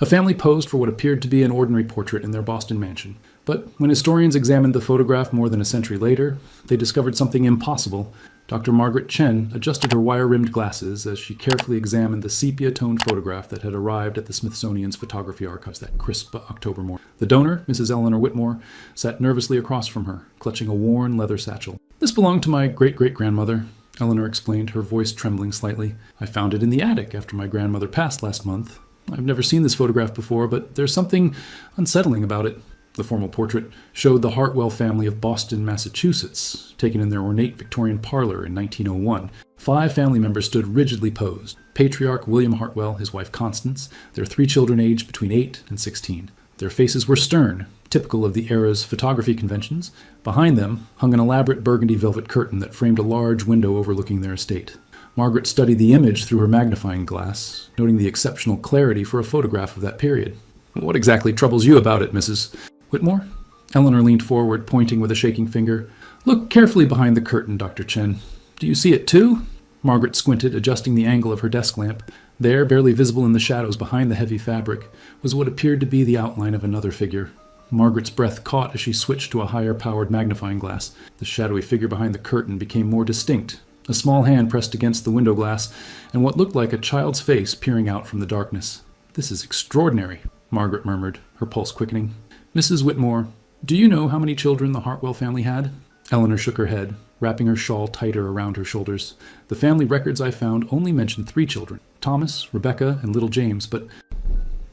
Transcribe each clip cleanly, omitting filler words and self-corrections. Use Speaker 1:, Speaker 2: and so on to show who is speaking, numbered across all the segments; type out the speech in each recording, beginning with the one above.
Speaker 1: A family posed for what appeared to be an ordinary portrait in their Boston mansion. But when historians examined the photograph more than a century later, they discovered something impossible. Dr. Margaret Chen adjusted her wire-rimmed glasses as she carefully examined the sepia-toned photograph that had arrived at the Smithsonian's Photography Archives that crisp October morning. The donor, Mrs. Eleanor Whitmore, sat nervously across from her, clutching a worn leather satchel. "This belonged to my great-great-grandmother," Eleanor explained, her voice trembling slightly. "I found it in the attic after my grandmother passed last month. I've never seen this photograph before, but there's something unsettling about it." The formal portrait showed the Hartwell family of Boston, Massachusetts, taken in their ornate Victorian parlor in 1901. 5 family members stood rigidly posed. Patriarch William Hartwell, his wife Constance, their 3 children aged between 8 and 16. Their faces were stern, typical of the era's photography conventions. Behind them hung an elaborate burgundy velvet curtain that framed a large window overlooking their estate. Margaret studied the image through her magnifying glass, noting the exceptional clarity for a photograph of that period. "What exactly troubles you about it, Mrs. Whitmore?" Eleanor leaned forward, pointing with a shaking finger. "Look carefully behind the curtain, Dr. Chen. Do you see it too?" Margaret squinted, adjusting the angle of her desk lamp. There, barely visible in the shadows behind the heavy fabric, was what appeared to be the outline of another figure. Margaret's breath caught as she switched to a higher-powered magnifying glass. The shadowy figure behind the curtain became more distinct. A small hand pressed against the window glass, and what looked like a child's face peering out from the darkness. "This is extraordinary," Margaret murmured, her pulse quickening. "Mrs. Whitmore, do you know how many children the Hartwell family had?" Eleanor shook her head, wrapping her shawl tighter around her shoulders. "The family records I found only mention 3 children, Thomas, Rebecca, and little James, but—"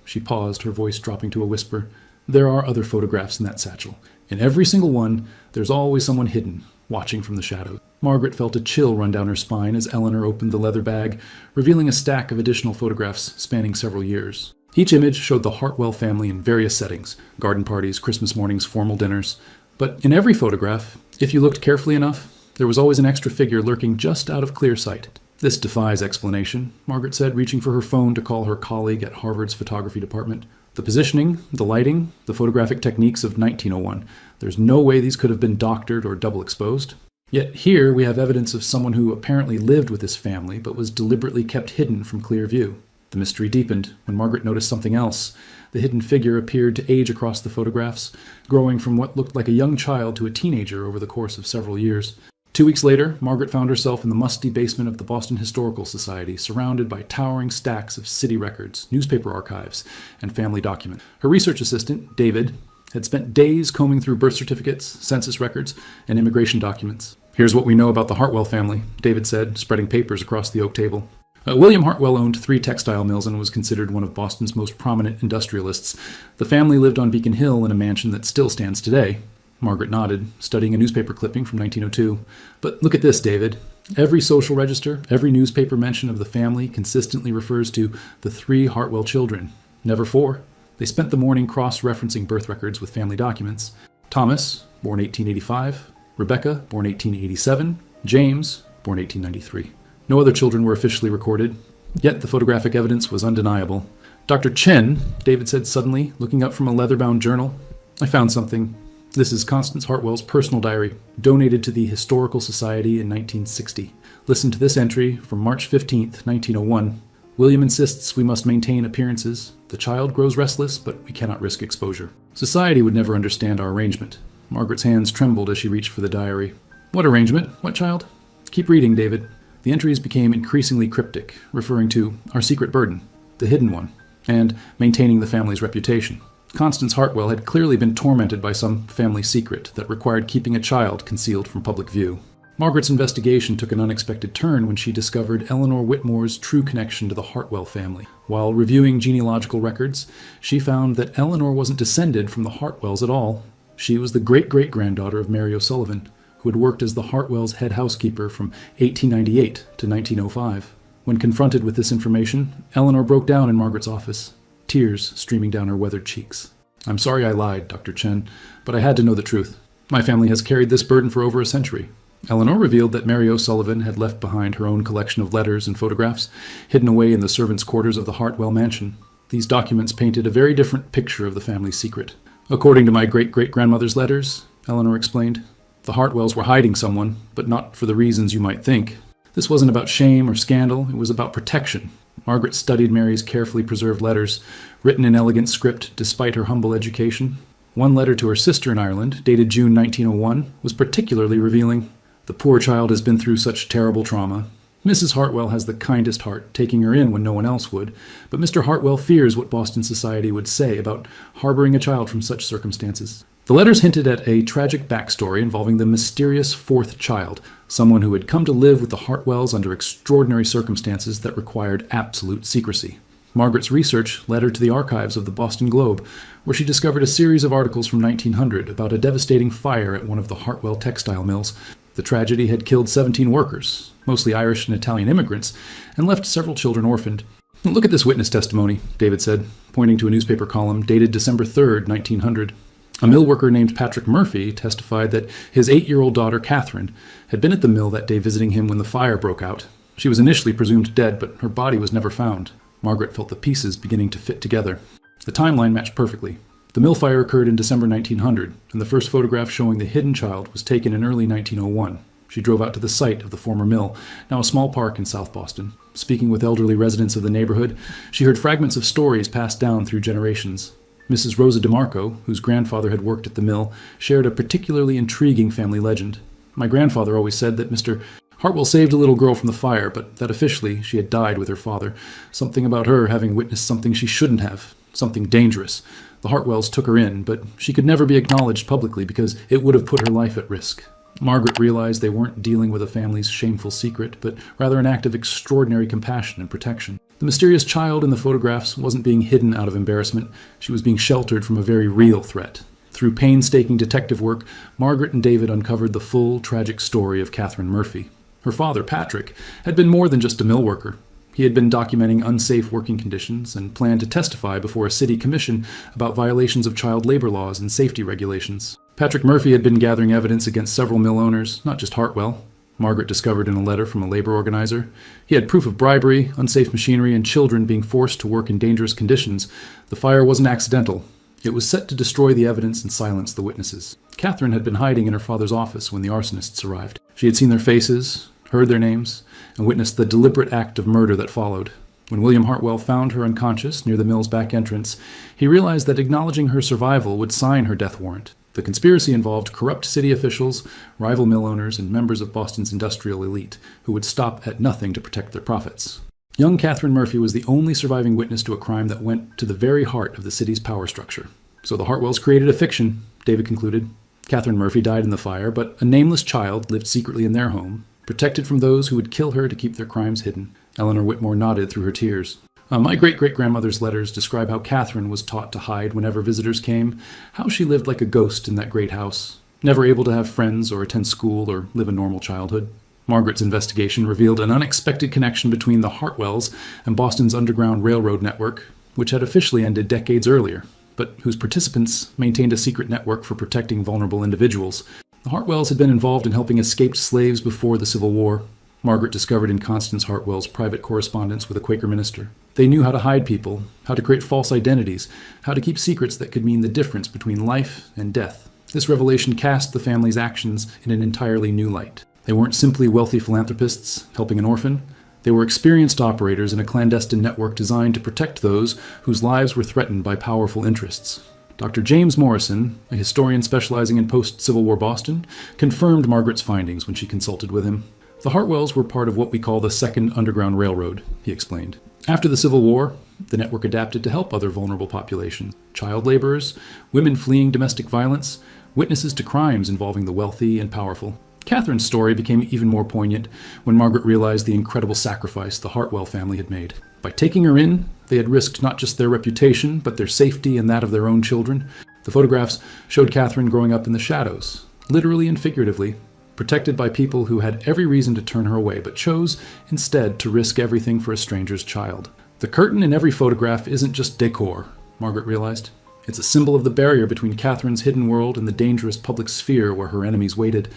Speaker 1: She paused, her voice dropping to a whisper. "There are other photographs in that satchel. In every single one, there's always someone hidden, watching from the shadows." Margaret felt a chill run down her spine as Eleanor opened the leather bag, revealing a stack of additional photographs spanning several years. Each image showed the Hartwell family in various settings: garden parties, Christmas mornings, formal dinners. But in every photograph, if you looked carefully enough, there was always an extra figure lurking just out of clear sight. "This defies explanation," Margaret said, reaching for her phone to call her colleague at Harvard's photography department. "The positioning, the lighting, the photographic techniques of 1901. There's no way these could have been doctored or double exposed. Yet here we have evidence of someone who apparently lived with this family but was deliberately kept hidden from clear view." The mystery deepened when Margaret noticed something else. The hidden figure appeared to age across the photographs, growing from what looked like a young child to a teenager over the course of several years. 2 weeks later, Margaret found herself in the musty basement of the Boston Historical Society, surrounded by towering stacks of city records, newspaper archives, and family documents. Her research assistant, David, had spent days combing through birth certificates, census records, and immigration documents. "Here's what we know about the Hartwell family," David said, spreading papers across the oak table. William Hartwell owned 3 textile mills and was considered one of Boston's most prominent industrialists. The family lived on Beacon Hill in a mansion that still stands today. Margaret nodded, studying a newspaper clipping from 1902. "But look at this, David. Every social register, every newspaper mention of the family consistently refers to the 3 Hartwell children, never 4. They spent the morning cross-referencing birth records with family documents. Thomas, born 1885, Rebecca, born 1887, James, born 1893. No other children were officially recorded, yet the photographic evidence was undeniable. "Dr. Chen," David said suddenly, looking up from a leather-bound journal, "I found something. This is Constance Hartwell's personal diary, donated to the Historical Society in 1960. Listen to this entry from March 15th, 1901. William insists we must maintain appearances. The child grows restless, but we cannot risk exposure. Society would never understand our arrangement." Margaret's hands trembled as she reached for the diary. "What arrangement? What child?" "Keep reading, David." The entries became increasingly cryptic, referring to our secret burden, the hidden one, and maintaining the family's reputation. Constance Hartwell had clearly been tormented by some family secret that required keeping a child concealed from public view. Margaret's investigation took an unexpected turn when she discovered Eleanor Whitmore's true connection to the Hartwell family. While reviewing genealogical records, she found that Eleanor wasn't descended from the Hartwells at all. She was the great-great-granddaughter of Mary O'Sullivan, who had worked as the Hartwells' head housekeeper from 1898 to 1905. When confronted with this information, Eleanor broke down in Margaret's office, tears streaming down her weathered cheeks. "I'm sorry I lied, Dr. Chen, but I had to know the truth. My family has carried this burden for over a century." Eleanor revealed that Mary O'Sullivan had left behind her own collection of letters and photographs, hidden away in the servants' quarters of the Hartwell mansion. These documents painted a very different picture of the family's secret. "According to my great-great-grandmother's letters," Eleanor explained, "the Hartwells were hiding someone, but not for the reasons you might think. This wasn't about shame or scandal, it was about protection. Margaret studied Mary's carefully preserved letters, written in elegant script despite her humble education. One letter to her sister in Ireland, dated June 1901, was particularly revealing. The poor child has been through such terrible trauma. Mrs. Hartwell has the kindest heart, taking her in when no one else would, but Mr. Hartwell fears what Boston society would say about harboring a child from such circumstances. The letters hinted at a tragic backstory involving the mysterious fourth child, someone who had come to live with the Hartwells under extraordinary circumstances that required absolute secrecy. Margaret's research led her to the archives of the Boston Globe, where she discovered a series of articles from 1900 about a devastating fire at one of the Hartwell textile mills. The tragedy had killed 17 workers, mostly Irish and Italian immigrants, and left several children orphaned. "Look at this witness testimony," David said, pointing to a newspaper column dated December 3rd, 1900. A mill worker named Patrick Murphy testified that his 8-year-old daughter, Catherine, had been at the mill that day visiting him when the fire broke out. She was initially presumed dead, but her body was never found. Margaret felt the pieces beginning to fit together. The timeline matched perfectly. The mill fire occurred in December 1900, and the first photograph showing the hidden child was taken in early 1901. She drove out to the site of the former mill, now a small park in South Boston. Speaking with elderly residents of the neighborhood, she heard fragments of stories passed down through generations. Mrs. Rosa DeMarco, whose grandfather had worked at the mill, shared a particularly intriguing family legend. "My grandfather always said that Mr. Hartwell saved a little girl from the fire, but that officially she had died with her father. Something about her having witnessed something she shouldn't have, something dangerous. The Hartwells took her in, but she could never be acknowledged publicly because it would have put her life at risk." Margaret realized they weren't dealing with a family's shameful secret, but rather an act of extraordinary compassion and protection. The mysterious child in the photographs wasn't being hidden out of embarrassment. She was being sheltered from a very real threat. Through painstaking detective work, Margaret and David uncovered the full, tragic story of Catherine Murphy. Her father, Patrick, had been more than just a mill worker. He had been documenting unsafe working conditions and planned to testify before a city commission about violations of child labor laws and safety regulations. Patrick Murphy had been gathering evidence against several mill owners, not just Hartwell. Margaret discovered in a letter from a labor organizer. He had proof of bribery, unsafe machinery, and children being forced to work in dangerous conditions. The fire wasn't accidental. It was set to destroy the evidence and silence the witnesses. Catherine had been hiding in her father's office when the arsonists arrived. She had seen their faces, heard their names, and witnessed the deliberate act of murder that followed. When William Hartwell found her unconscious near the mill's back entrance, he realized that acknowledging her survival would sign her death warrant. The conspiracy involved corrupt city officials, rival mill owners, and members of Boston's industrial elite, who would stop at nothing to protect their profits. Young Catherine Murphy was the only surviving witness to a crime that went to the very heart of the city's power structure. "So the Hartwells created a fiction," David concluded. "Catherine Murphy died in the fire, but a nameless child lived secretly in their home, protected from those who would kill her to keep their crimes hidden." Eleanor Whitmore nodded through her tears. My great-great-grandmother's letters describe how Catherine was taught to hide whenever visitors came, how she lived like a ghost in that great house, never able to have friends or attend school or live a normal childhood. Margaret's investigation revealed an unexpected connection between the Hartwells and Boston's Underground Railroad network, which had officially ended decades earlier, but whose participants maintained a secret network for protecting vulnerable individuals. The Hartwells had been involved in helping escaped slaves before the Civil War. Margaret discovered in Constance Hartwell's private correspondence with a Quaker minister. They knew how to hide people, how to create false identities, how to keep secrets that could mean the difference between life and death. This revelation cast the family's actions in an entirely new light. They weren't simply wealthy philanthropists helping an orphan. They were experienced operators in a clandestine network designed to protect those whose lives were threatened by powerful interests. Dr. James Morrison, a historian specializing in post-Civil War Boston, confirmed Margaret's findings when she consulted with him. "The Hartwells were part of what we call the Second Underground Railroad," he explained. After the Civil War, the network adapted to help other vulnerable populations: child laborers, women fleeing domestic violence, witnesses to crimes involving the wealthy and powerful. Catherine's story became even more poignant when Margaret realized the incredible sacrifice the Hartwell family had made. By taking her in, they had risked not just their reputation, but their safety and that of their own children. The photographs showed Catherine growing up in the shadows, literally and figuratively, protected by people who had every reason to turn her away, but chose instead to risk everything for a stranger's child. The curtain in every photograph isn't just decor, Margaret realized. It's a symbol of the barrier between Catherine's hidden world and the dangerous public sphere where her enemies waited.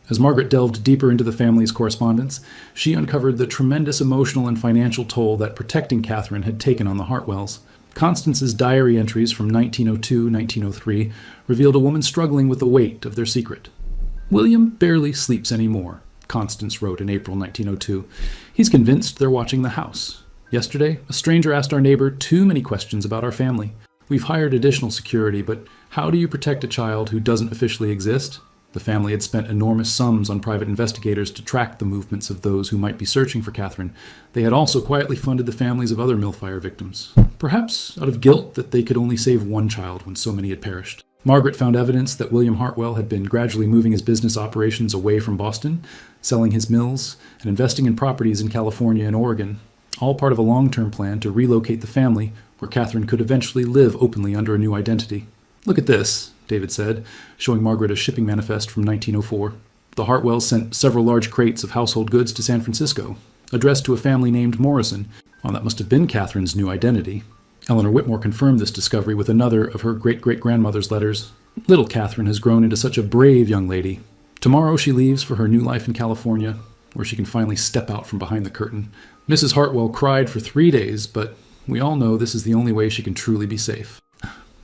Speaker 1: As Margaret delved deeper into the family's correspondence, she uncovered the tremendous emotional and financial toll that protecting Catherine had taken on the Hartwells. Constance's diary entries from 1902-1903 revealed a woman struggling with the weight of their secret. "William barely sleeps anymore," Constance wrote in April 1902. "He's convinced they're watching the house. Yesterday, a stranger asked our neighbor too many questions about our family. We've hired additional security, but how do you protect a child who doesn't officially exist? The family had spent enormous sums on private investigators to track the movements of those who might be searching for Catherine. They had also quietly funded the families of other mill fire victims, perhaps out of guilt that they could only save one child when so many had perished. Margaret found evidence that William Hartwell had been gradually moving his business operations away from Boston, selling his mills, and investing in properties in California and Oregon, all part of a long-term plan to relocate the family where Catherine could eventually live openly under a new identity. "Look at this," David said, showing Margaret a shipping manifest from 1904. The Hartwells sent several large crates of household goods to San Francisco, addressed to a family named Morrison. Well, that must have been Catherine's new identity. Eleanor Whitmore confirmed this discovery with another of her great-great-grandmother's letters. "Little Catherine has grown into such a brave young lady. Tomorrow she leaves for her new life in California, where she can finally step out from behind the curtain. Mrs. Hartwell cried for 3 days, but we all know this is the only way she can truly be safe."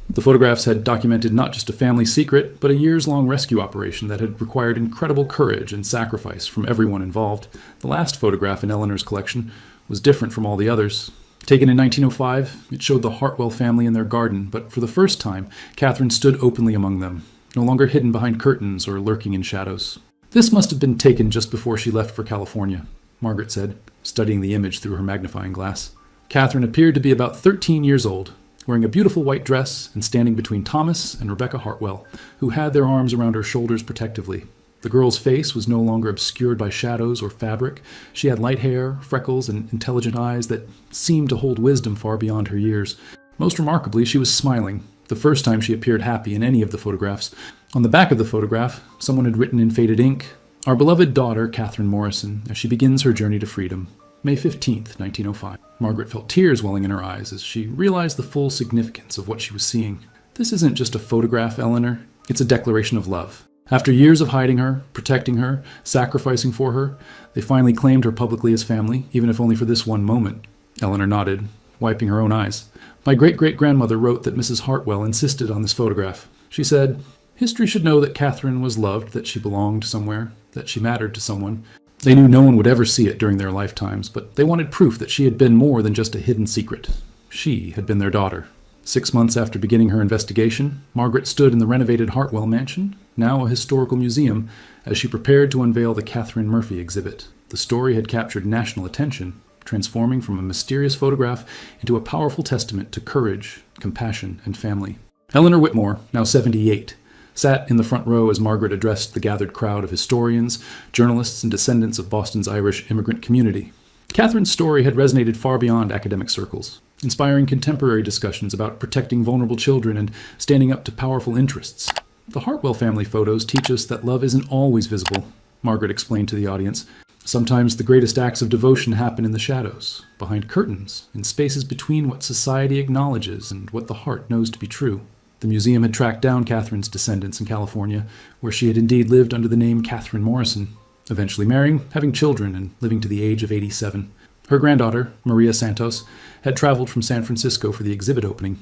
Speaker 1: The photographs had documented not just a family secret, but a years-long rescue operation that had required incredible courage and sacrifice from everyone involved. The last photograph in Eleanor's collection was different from all the others. Taken in 1905, it showed the Hartwell family in their garden, but for the first time, Catherine stood openly among them, no longer hidden behind curtains or lurking in shadows. "This must have been taken just before she left for California," Margaret said, studying the image through her magnifying glass. Catherine appeared to be about 13 years old, wearing a beautiful white dress and standing between Thomas and Rebecca Hartwell, who had their arms around her shoulders protectively. The girl's face was no longer obscured by shadows or fabric. She had light hair, freckles, and intelligent eyes that seemed to hold wisdom far beyond her years. Most remarkably, she was smiling, the first time she appeared happy in any of the photographs. On the back of the photograph, someone had written in faded ink, "Our beloved daughter, Catherine Morrison, as she begins her journey to freedom. May 15th, 1905. Margaret felt tears welling in her eyes as she realized the full significance of what she was seeing. "This isn't just a photograph, Eleanor. It's a declaration of love. After years of hiding her, protecting her, sacrificing for her, they finally claimed her publicly as family, even if only for this one moment." Eleanor nodded, wiping her own eyes. "My great-great-grandmother wrote that Mrs. Hartwell insisted on this photograph. She said, 'History should know that Catherine was loved, that she belonged somewhere, that she mattered to someone.' They knew no one would ever see it during their lifetimes, but they wanted proof that she had been more than just a hidden secret. She had been their daughter." 6 months after beginning her investigation, Margaret stood in the renovated Hartwell mansion, now a historical museum, as she prepared to unveil the Catherine Murphy exhibit. The story had captured national attention, transforming from a mysterious photograph into a powerful testament to courage, compassion, and family. Eleanor Whitmore, now 78, sat in the front row as Margaret addressed the gathered crowd of historians, journalists, and descendants of Boston's Irish immigrant community. Catherine's story had resonated far beyond academic circles, inspiring contemporary discussions about protecting vulnerable children and standing up to powerful interests. "The Hartwell family photos teach us that love isn't always visible," Margaret explained to the audience. "Sometimes the greatest acts of devotion happen in the shadows, behind curtains, in spaces between what society acknowledges and what the heart knows to be true." The museum had tracked down Catherine's descendants in California, where she had indeed lived under the name Catherine Morrison, eventually marrying, having children, and living to the age of 87. Her granddaughter, Maria Santos, had traveled from San Francisco for the exhibit opening.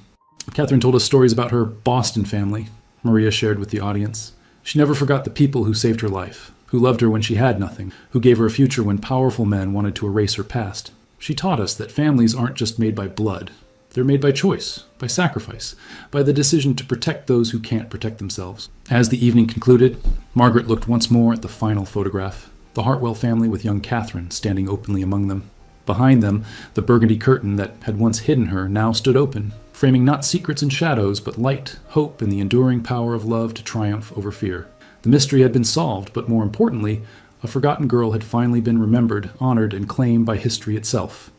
Speaker 1: Catherine told us stories about her Boston family, Maria shared with the audience. "She never forgot the people who saved her life, who loved her when she had nothing, who gave her a future when powerful men wanted to erase her past. She taught us that families aren't just made by blood. They're made by choice, by sacrifice, by the decision to protect those who can't protect themselves." As the evening concluded, Margaret looked once more at the final photograph, the Hartwell family with young Catherine standing openly among them. Behind them, the burgundy curtain that had once hidden her now stood open, framing not secrets and shadows, but light, hope, and the enduring power of love to triumph over fear. The mystery had been solved, but more importantly, a forgotten girl had finally been remembered, honored, and claimed by history itself.